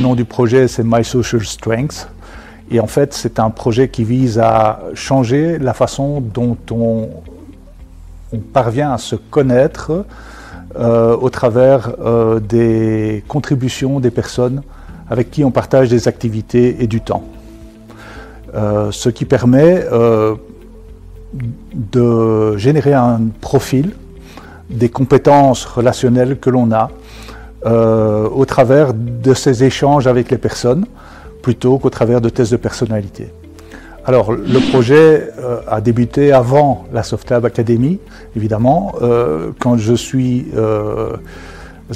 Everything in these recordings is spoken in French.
nom du projet, c'est My Social Strengths. Et en fait, c'est un projet qui vise à changer la façon dont on parvient à se connaître au travers des contributions des personnes avec qui on partage des activités et du temps. Ce qui permet de générer un profil des compétences relationnelles que l'on a au travers de ces échanges avec les personnes, plutôt qu'au travers de tests de personnalité. Alors, le projet a débuté avant la Softlab Academy, évidemment. Quand je suis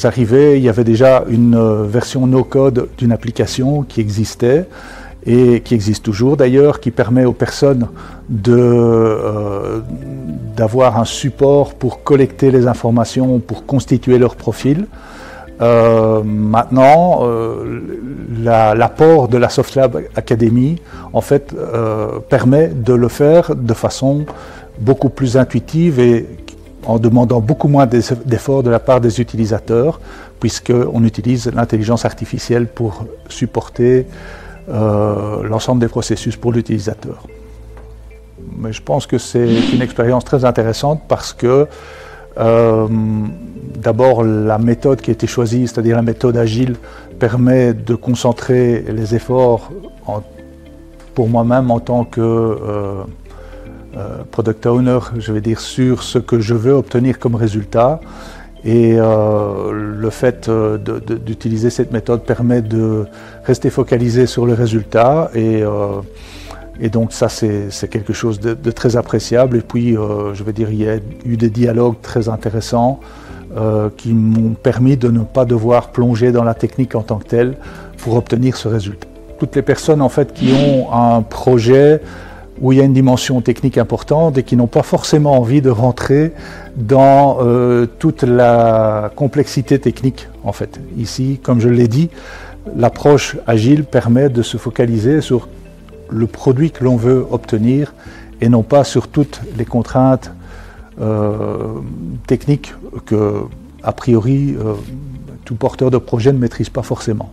arrivé, il y avait déjà une version no-code d'une application qui existait, et qui existe toujours d'ailleurs, qui permet aux personnes d'avoir un support pour collecter les informations, pour constituer leur profil. Maintenant, l'apport de la Softlab Academy en fait permet de le faire de façon beaucoup plus intuitive et en demandant beaucoup moins d'efforts de la part des utilisateurs, puisqu'on utilise l'intelligence artificielle pour supporter l'ensemble des processus pour l'utilisateur. Mais je pense que c'est une expérience très intéressante parce que d'abord, la méthode qui a été choisie, c'est-à-dire la méthode agile, permet de concentrer les efforts pour moi-même en tant que product owner, je vais dire, sur ce que je veux obtenir comme résultat. Et le fait d'utiliser cette méthode permet de rester focalisé sur le résultat. Et donc ça, c'est quelque chose de très appréciable. Et puis, je veux dire, il y a eu des dialogues très intéressants qui m'ont permis de ne pas devoir plonger dans la technique en tant que telle pour obtenir ce résultat. Toutes les personnes en fait qui ont un projet où il y a une dimension technique importante et qui n'ont pas forcément envie de rentrer dans toute la complexité technique en fait. Ici, comme je l'ai dit, l'approche agile permet de se focaliser sur le produit que l'on veut obtenir et non pas sur toutes les contraintes techniques que, a priori, tout porteur de projet ne maîtrise pas forcément.